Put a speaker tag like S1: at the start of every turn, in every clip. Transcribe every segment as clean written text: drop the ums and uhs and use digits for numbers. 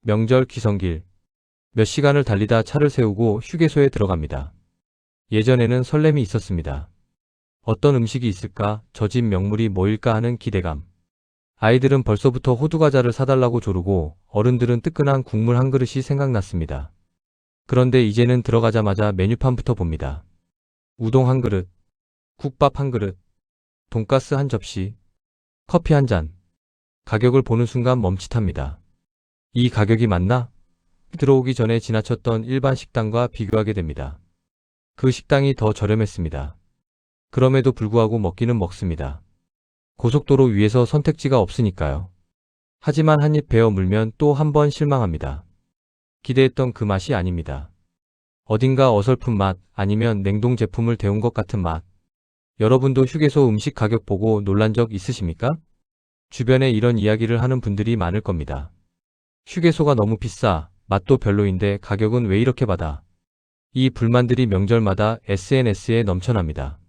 S1: 명절 귀성길. 몇 시간을 달리다 차를 세우고 휴게소에 들어갑니다. 예전에는 설렘이 있었습니다. 어떤 음식이 있을까, 저 집 명물이 뭐일까 하는 기대감. 아이들은 벌써부터 호두과자를 사달라고 조르고 어른들은 뜨끈한 국물 한 그릇이 생각났습니다. 그런데 이제는 들어가자마자 메뉴판부터 봅니다. 우동 한 그릇, 국밥 한 그릇, 돈가스 한 접시, 커피 한 잔. 가격을 보는 순간 멈칫합니다. 이 가격이 맞나? 들어오기 전에 지나쳤던 일반 식당과 비교하게 됩니다. 그 식당이 더 저렴했습니다. 그럼에도 불구하고 먹기는 먹습니다. 고속도로 위에서 선택지가 없으니까요. 하지만 한 입 베어 물면 또 한 번 실망합니다. 기대했던 그 맛이 아닙니다. 어딘가 어설픈 맛, 아니면 냉동 제품을 데운 것 같은 맛. 여러분도 휴게소 음식 가격 보고 놀란 적 있으십니까? 주변에 이런 이야기를 하는 분들이 많을 겁니다. 휴게소가 너무 비싸, 맛도 별로인데 가격은 왜 이렇게 받아? 이 불만들이 명절마다 SNS에 넘쳐납니다.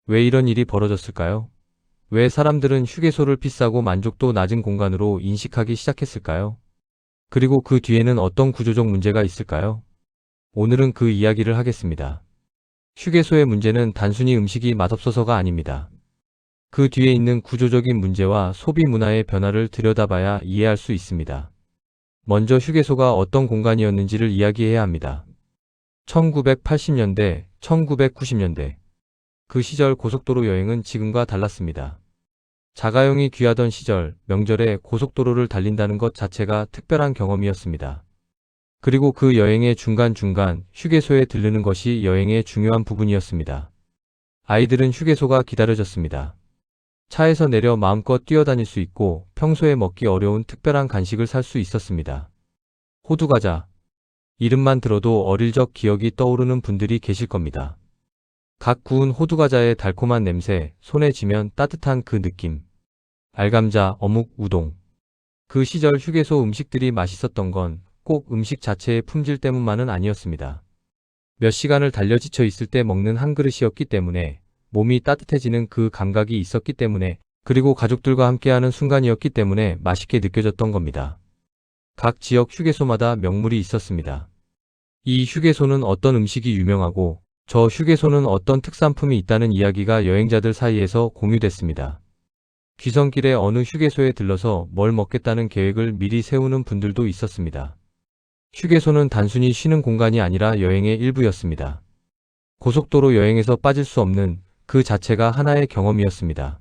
S1: 왜 이런 일이 벌어졌을까요? 왜 사람들은 휴게소를 비싸고 만족도 낮은 공간으로 인식하기 시작했을까요? 그리고 그 뒤에는 어떤 구조적 문제가 있을까요? 오늘은 그 이야기를 하겠습니다. 휴게소의 문제는 단순히 음식이 맛없어서가 아닙니다. 그 뒤에 있는 구조적인 문제와 소비 문화의 변화를 들여다봐야 이해할 수 있습니다. 먼저 휴게소가 어떤 공간이었는지를 이야기해야 합니다. 1980년대, 1990년대. 그 시절 고속도로 여행은 지금과 달랐습니다. 자가용이 귀하던 시절, 명절에 고속도로를 달린다는 것 자체가 특별한 경험이었습니다. 그리고 그 여행의 중간중간 휴게소에 들르는 것이 여행의 중요한 부분이었습니다. 아이들은 휴게소가 기다려졌습니다. 차에서 내려 마음껏 뛰어다닐 수 있고 평소에 먹기 어려운 특별한 간식을 살 수 있었습니다. 호두과자. 이름만 들어도 어릴 적 기억이 떠오르는 분들이 계실 겁니다. 갓 구운 호두과자의 달콤한 냄새, 손에 쥐면 따뜻한 그 느낌. 알감자, 어묵, 우동. 그 시절 휴게소 음식들이 맛있었던 건 꼭 음식 자체의 품질 때문만은 아니었습니다. 몇 시간을 달려 지쳐 있을 때 먹는 한 그릇이었기 때문에, 몸이 따뜻해지는 그 감각이 있었기 때문에, 그리고 가족들과 함께하는 순간이었기 때문에 맛있게 느껴졌던 겁니다. 각 지역 휴게소마다 명물이 있었습니다. 이 휴게소는 어떤 음식이 유명하고 저 휴게소는 어떤 특산품이 있다는 이야기가 여행자들 사이에서 공유됐습니다. 귀성길에 어느 휴게소에 들러서 뭘 먹겠다는 계획을 미리 세우는 분들도 있었습니다. 휴게소는 단순히 쉬는 공간이 아니라 여행의 일부였습니다. 고속도로 여행에서 빠질 수 없는 그 자체가 하나의 경험이었습니다.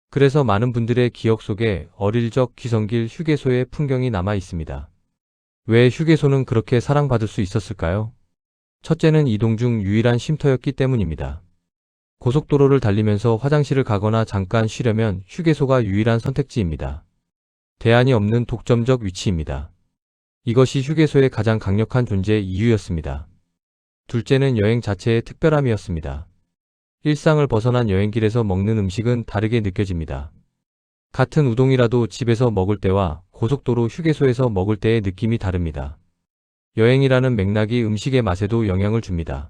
S1: 그래서 많은 분들의 기억 속에 어릴 적 귀성길 휴게소의 풍경이 남아 있습니다. 왜 휴게소는 그렇게 사랑받을 수 있었을까요? 첫째는 이동 중 유일한 쉼터였기 때문입니다. 고속도로를 달리면서 화장실을 가거나 잠깐 쉬려면 휴게소가 유일한 선택지입니다. 대안이 없는 독점적 위치입니다. 이것이 휴게소의 가장 강력한 존재 이유였습니다. 둘째는 여행 자체의 특별함이었습니다. 일상을 벗어난 여행길에서 먹는 음식은 다르게 느껴집니다. 같은 우동이라도 집에서 먹을 때와 고속도로 휴게소에서 먹을 때의 느낌이 다릅니다. 여행이라는 맥락이 음식의 맛에도 영향을 줍니다.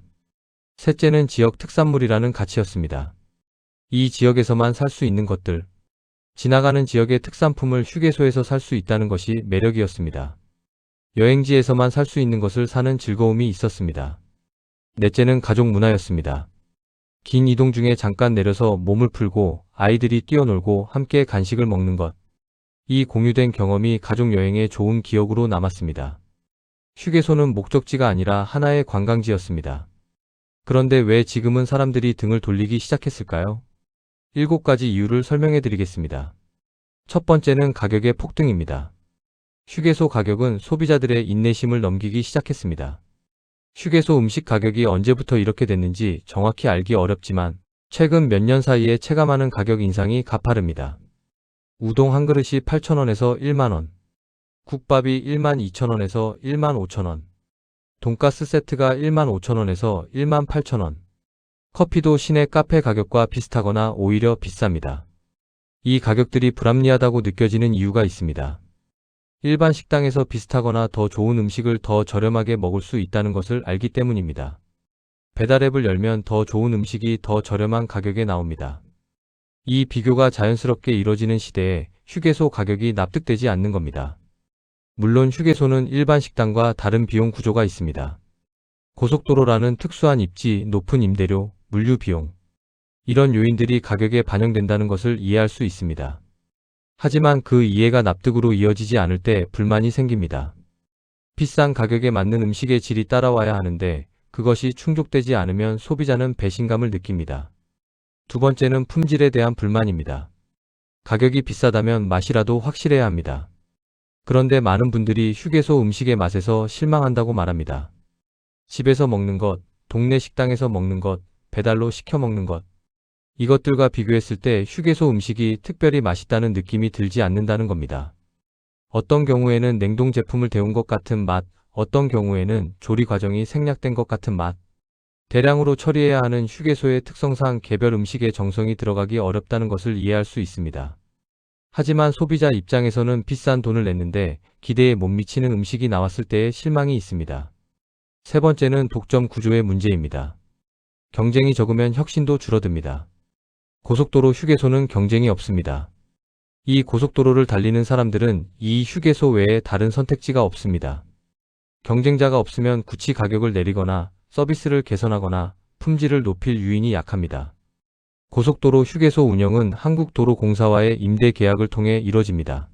S1: 셋째는 지역 특산물이라는 가치였습니다. 이 지역에서만 살 수 있는 것들, 지나가는 지역의 특산품을 휴게소에서 살 수 있다는 것이 매력이었습니다. 여행지에서만 살 수 있는 것을 사는 즐거움이 있었습니다. 넷째는 가족 문화였습니다. 긴 이동 중에 잠깐 내려서 몸을 풀고 아이들이 뛰어놀고 함께 간식을 먹는 것. 이 공유된 경험이 가족 여행의 좋은 기억으로 남았습니다. 휴게소는 목적지가 아니라 하나의 관광지였습니다. 그런데 왜 지금은 사람들이 등을 돌리기 시작했을까요? 7가지 이유를 설명해 드리겠습니다. 첫 번째는 가격의 폭등입니다. 휴게소 가격은 소비자들의 인내심을 넘기기 시작했습니다. 휴게소 음식 가격이 언제부터 이렇게 됐는지 정확히 알기 어렵지만 최근 몇 년 사이에 체감하는 가격 인상이 가파릅니다. 우동 한 그릇이 8,000원에서 1만원, 국밥이 12,000원에서 15,000원, 돈가스 세트가 15,000원에서 18,000원, 커피도 시내 카페 가격과 비슷하거나 오히려 비쌉니다. 이 가격들이 불합리하다고 느껴지는 이유가 있습니다. 일반 식당에서 비슷하거나 더 좋은 음식을 더 저렴하게 먹을 수 있다는 것을 알기 때문입니다. 배달앱을 열면 더 좋은 음식이 더 저렴한 가격에 나옵니다. 이 비교가 자연스럽게 이뤄지는 시대에 휴게소 가격이 납득되지 않는 겁니다. 물론 휴게소는 일반 식당과 다른 비용 구조가 있습니다. 고속도로라는 특수한 입지, 높은 임대료, 물류 비용. 이런 요인들이 가격에 반영된다는 것을 이해할 수 있습니다. 하지만 그 이해가 납득으로 이어지지 않을 때 불만이 생깁니다. 비싼 가격에 맞는 음식의 질이 따라와야 하는데 그것이 충족되지 않으면 소비자는 배신감을 느낍니다. 두 번째는 품질에 대한 불만입니다. 가격이 비싸다면 맛이라도 확실해야 합니다. 그런데 많은 분들이 휴게소 음식의 맛에서 실망한다고 말합니다. 집에서 먹는 것, 동네 식당에서 먹는 것, 배달로 시켜 먹는 것. 이것들과 비교했을 때 휴게소 음식이 특별히 맛있다는 느낌이 들지 않는다는 겁니다. 어떤 경우에는 냉동 제품을 데운 것 같은 맛, 어떤 경우에는 조리 과정이 생략된 것 같은 맛. 대량으로 처리해야 하는 휴게소의 특성상 개별 음식에 정성이 들어가기 어렵다는 것을 이해할 수 있습니다. 하지만 소비자 입장에서는 비싼 돈을 냈는데 기대에 못 미치는 음식이 나왔을 때의 실망이 있습니다. 세 번째는 독점 구조의 문제입니다. 경쟁이 적으면 혁신도 줄어듭니다. 고속도로 휴게소는 경쟁이 없습니다. 이 고속도로를 달리는 사람들은 이 휴게소 외에 다른 선택지가 없습니다. 경쟁자가 없으면 굳이 가격을 내리거나 서비스를 개선하거나 품질을 높일 유인이 약합니다. 고속도로 휴게소 운영은 한국도로공사와의 임대 계약을 통해 이뤄집니다.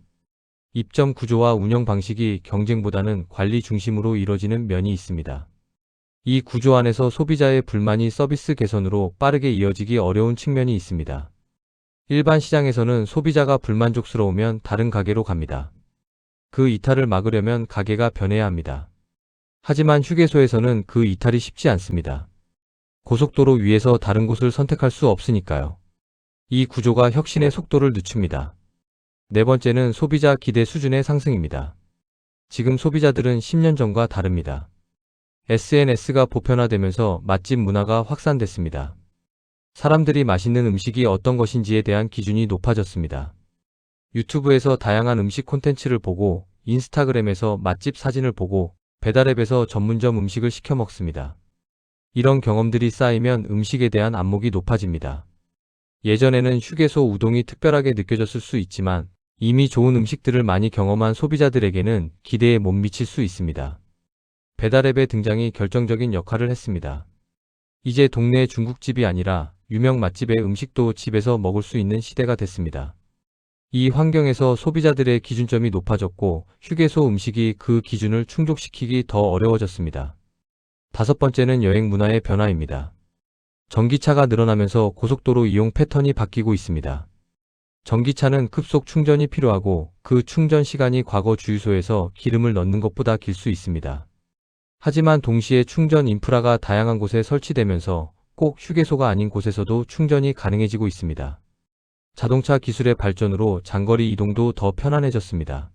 S1: 입점 구조와 운영 방식이 경쟁보다는 관리 중심으로 이뤄지는 면이 있습니다. 이 구조 안에서 소비자의 불만이 서비스 개선으로 빠르게 이어지기 어려운 측면이 있습니다. 일반 시장에서는 소비자가 불만족스러우면 다른 가게로 갑니다. 그 이탈을 막으려면 가게가 변해야 합니다. 하지만 휴게소에서는 그 이탈이 쉽지 않습니다. 고속도로 위에서 다른 곳을 선택할 수 없으니까요. 이 구조가 혁신의 속도를 늦춥니다. 네 번째는 소비자 기대 수준의 상승입니다. 지금 소비자들은 10년 전과 다릅니다. SNS가 보편화되면서 맛집 문화가 확산됐습니다. 사람들이 맛있는 음식이 어떤 것인지에 대한 기준이 높아졌습니다. 유튜브에서 다양한 음식 콘텐츠를 보고, 인스타그램에서 맛집 사진을 보고, 배달앱에서 전문점 음식을 시켜 먹습니다. 이런 경험들이 쌓이면 음식에 대한 안목이 높아집니다. 예전에는 휴게소 우동이 특별하게 느껴졌을 수 있지만 이미 좋은 음식들을 많이 경험한 소비자들에게는 기대에 못 미칠 수 있습니다. 배달앱의 등장이 결정적인 역할을 했습니다. 이제 동네 중국집이 아니라 유명 맛집의 음식도 집에서 먹을 수 있는 시대가 됐습니다. 이 환경에서 소비자들의 기준점이 높아졌고 휴게소 음식이 그 기준을 충족시키기 더 어려워졌습니다. 다섯 번째는 여행 문화의 변화입니다. 전기차가 늘어나면서 고속도로 이용 패턴이 바뀌고 있습니다. 전기차는 급속 충전이 필요하고 그 충전 시간이 과거 주유소에서 기름을 넣는 것보다 길 수 있습니다. 하지만 동시에 충전 인프라가 다양한 곳에 설치되면서 꼭 휴게소가 아닌 곳에서도 충전이 가능해지고 있습니다. 자동차 기술의 발전으로 장거리 이동도 더 편안해졌습니다.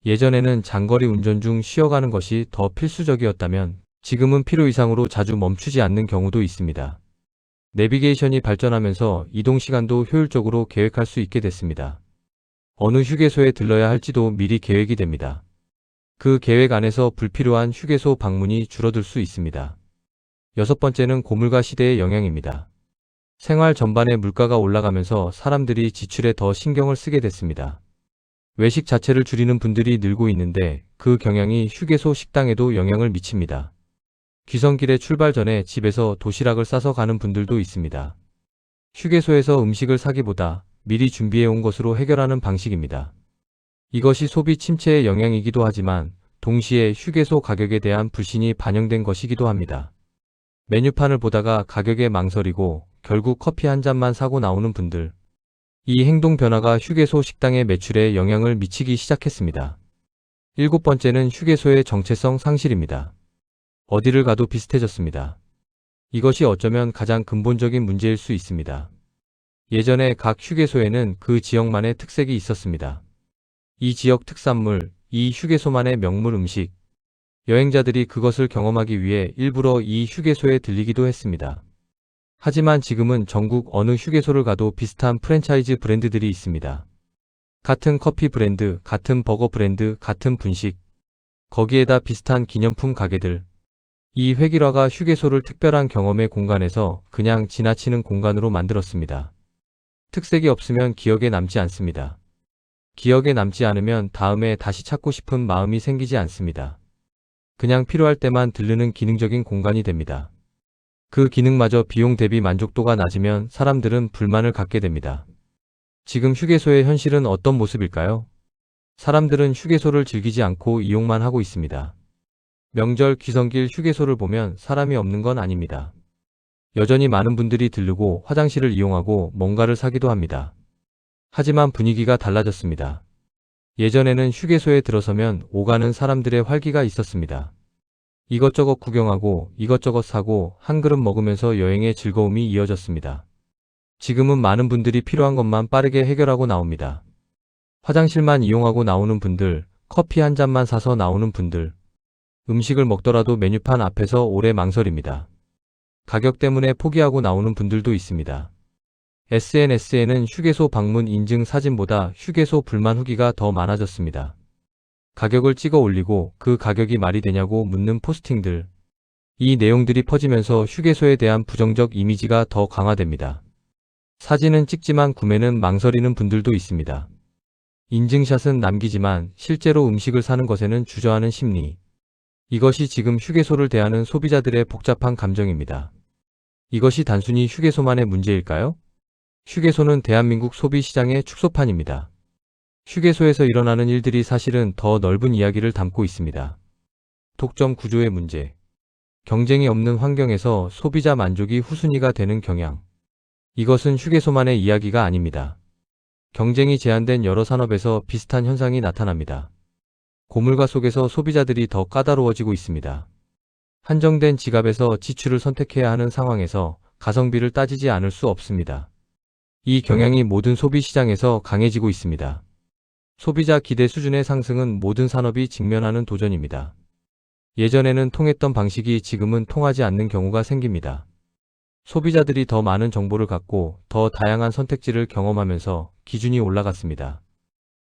S1: 예전에는 장거리 운전 중 쉬어가는 것이 더 필수적이었다면 지금은 필요 이상으로 자주 멈추지 않는 경우도 있습니다. 내비게이션이 발전하면서 이동 시간도 효율적으로 계획할 수 있게 됐습니다. 어느 휴게소에 들러야 할지도 미리 계획이 됩니다. 그 계획 안에서 불필요한 휴게소 방문이 줄어들 수 있습니다. 여섯 번째는 고물가 시대의 영향입니다. 생활 전반의 물가가 올라가면서 사람들이 지출에 더 신경을 쓰게 됐습니다. 외식 자체를 줄이는 분들이 늘고 있는데 그 경향이 휴게소 식당에도 영향을 미칩니다. 귀성길에 출발 전에 집에서 도시락을 싸서 가는 분들도 있습니다. 휴게소에서 음식을 사기보다 미리 준비해 온 것으로 해결하는 방식입니다. 이것이 소비 침체의 영향이기도 하지만 동시에 휴게소 가격에 대한 불신이 반영된 것이기도 합니다. 메뉴판을 보다가 가격에 망설이고 결국 커피 한 잔만 사고 나오는 분들. 이 행동 변화가 휴게소 식당의 매출에 영향을 미치기 시작했습니다. 일곱 번째는 휴게소의 정체성 상실입니다. 어디를 가도 비슷해졌습니다. 이것이 어쩌면 가장 근본적인 문제일 수 있습니다. 예전에 각 휴게소에는 그 지역만의 특색이 있었습니다. 이 지역 특산물, 이 휴게소만의 명물 음식. 여행자들이 그것을 경험하기 위해 일부러 이 휴게소에 들리기도 했습니다. 하지만 지금은 전국 어느 휴게소를 가도 비슷한 프랜차이즈 브랜드들이 있습니다. 같은 커피 브랜드, 같은 버거 브랜드, 같은 분식. 거기에다 비슷한 기념품 가게들. 이 획일화가 휴게소를 특별한 경험의 공간에서 그냥 지나치는 공간으로 만들었습니다. 특색이 없으면 기억에 남지 않습니다. 기억에 남지 않으면 다음에 다시 찾고 싶은 마음이 생기지 않습니다. 그냥 필요할 때만 들르는 기능적인 공간이 됩니다. 그 기능마저 비용 대비 만족도가 낮으면 사람들은 불만을 갖게 됩니다. 지금 휴게소의 현실은 어떤 모습일까요? 사람들은 휴게소를 즐기지 않고 이용만 하고 있습니다. 명절 귀성길 휴게소를 보면 사람이 없는 건 아닙니다. 여전히 많은 분들이 들르고 화장실을 이용하고 뭔가를 사기도 합니다. 하지만 분위기가 달라졌습니다. 예전에는 휴게소에 들어서면 오가는 사람들의 활기가 있었습니다. 이것저것 구경하고 이것저것 사고 한 그릇 먹으면서 여행의 즐거움이 이어졌습니다. 지금은 많은 분들이 필요한 것만 빠르게 해결하고 나옵니다. 화장실만 이용하고 나오는 분들, 커피 한 잔만 사서 나오는 분들, 음식을 먹더라도 메뉴판 앞에서 오래 망설입니다. 가격 때문에 포기하고 나오는 분들도 있습니다. SNS에는 휴게소 방문 인증 사진보다 휴게소 불만 후기가 더 많아졌습니다. 가격을 찍어 올리고 그 가격이 말이 되냐고 묻는 포스팅들. 이 내용들이 퍼지면서 휴게소에 대한 부정적 이미지가 더 강화됩니다. 사진은 찍지만 구매는 망설이는 분들도 있습니다. 인증샷은 남기지만 실제로 음식을 사는 것에는 주저하는 심리. 이것이 지금 휴게소를 대하는 소비자들의 복잡한 감정입니다. 이것이 단순히 휴게소만의 문제일까요? 휴게소는 대한민국 소비시장의 축소판입니다. 휴게소에서 일어나는 일들이 사실은 더 넓은 이야기를 담고 있습니다. 독점 구조의 문제. 경쟁이 없는 환경에서 소비자 만족이 후순위가 되는 경향. 이것은 휴게소만의 이야기가 아닙니다. 경쟁이 제한된 여러 산업에서 비슷한 현상이 나타납니다. 고물가 속에서 소비자들이 더 까다로워지고 있습니다. 한정된 지갑에서 지출을 선택해야 하는 상황에서 가성비를 따지지 않을 수 없습니다. 이 경향이 모든 소비 시장에서 강해지고 있습니다. 소비자 기대 수준의 상승은 모든 산업이 직면하는 도전입니다. 예전에는 통했던 방식이 지금은 통하지 않는 경우가 생깁니다. 소비자들이 더 많은 정보를 갖고 더 다양한 선택지를 경험하면서 기준이 올라갔습니다.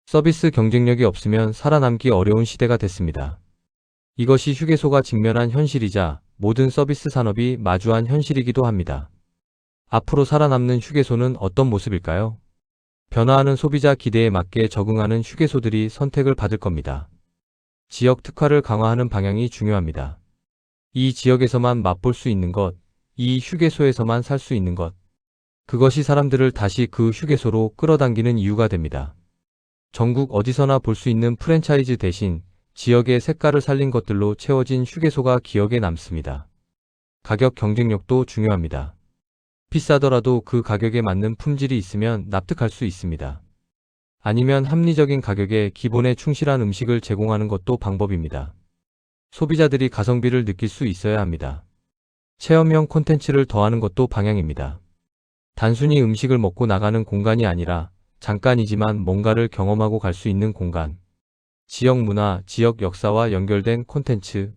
S1: 서비스 경쟁력이 없으면 살아남기 어려운 시대가 됐습니다. 이것이 휴게소가 직면한 현실이자 모든 서비스 산업이 마주한 현실이기도 합니다. 앞으로 살아남는 휴게소는 어떤 모습일까요? 변화하는 소비자 기대에 맞게 적응하는 휴게소들이 선택을 받을 겁니다. 지역 특화를 강화하는 방향이 중요합니다. 이 지역에서만 맛볼 수 있는 것, 이 휴게소에서만 살 수 있는 것. 그것이 사람들을 다시 그 휴게소로 끌어당기는 이유가 됩니다. 전국 어디서나 볼 수 있는 프랜차이즈 대신 지역의 색깔을 살린 것들로 채워진 휴게소가 기억에 남습니다. 가격 경쟁력도 중요합니다. 비싸더라도 그 가격에 맞는 품질이 있으면 납득할 수 있습니다. 아니면 합리적인 가격에 기본에 충실한 음식을 제공하는 것도 방법입니다. 소비자들이 가성비를 느낄 수 있어야 합니다. 체험형 콘텐츠를 더하는 것도 방향입니다. 단순히 음식을 먹고 나가는 공간이 아니라 잠깐이지만 뭔가를 경험하고 갈 수 있는 공간. 지역 문화, 지역 역사와 연결된 콘텐츠.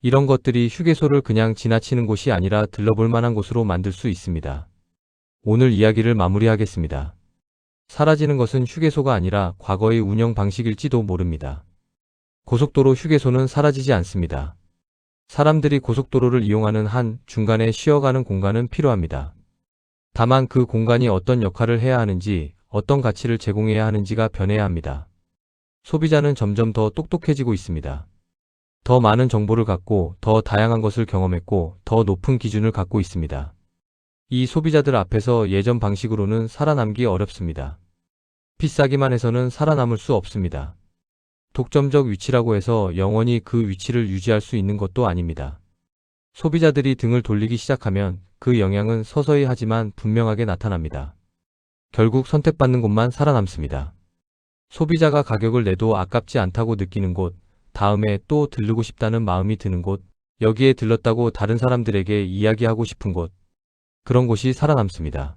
S1: 이런 것들이 휴게소를 그냥 지나치는 곳이 아니라 들러볼 만한 곳으로 만들 수 있습니다. 오늘 이야기를 마무리하겠습니다. 사라지는 것은 휴게소가 아니라 과거의 운영 방식일지도 모릅니다. 고속도로 휴게소는 사라지지 않습니다. 사람들이 고속도로를 이용하는 한 중간에 쉬어가는 공간은 필요합니다. 다만 그 공간이 어떤 역할을 해야 하는지, 어떤 가치를 제공해야 하는지가 변해야 합니다. 소비자는 점점 더 똑똑해지고 있습니다. 더 많은 정보를 갖고 더 다양한 것을 경험했고 더 높은 기준을 갖고 있습니다. 이 소비자들 앞에서 예전 방식으로는 살아남기 어렵습니다. 비싸기만 해서는 살아남을 수 없습니다. 독점적 위치라고 해서 영원히 그 위치를 유지할 수 있는 것도 아닙니다. 소비자들이 등을 돌리기 시작하면 그 영향은 서서히 하지만 분명하게 나타납니다. 결국 선택받는 곳만 살아남습니다. 소비자가 가격을 내도 아깝지 않다고 느끼는 곳, 다음에 또 들르고 싶다는 마음이 드는 곳, 여기에 들렀다고 다른 사람들에게 이야기하고 싶은 곳, 그런 곳이 살아남습니다.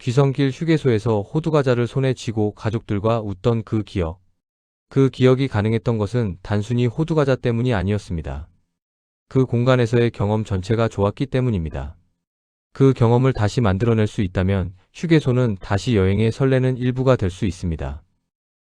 S1: 귀성길 휴게소에서 호두과자를 손에 쥐고 가족들과 웃던 그 기억. 그 기억이 가능했던 것은 단순히 호두과자 때문이 아니었습니다. 그 공간에서의 경험 전체가 좋았기 때문입니다. 그 경험을 다시 만들어낼 수 있다면 휴게소는 다시 여행의 설레는 일부가 될 수 있습니다.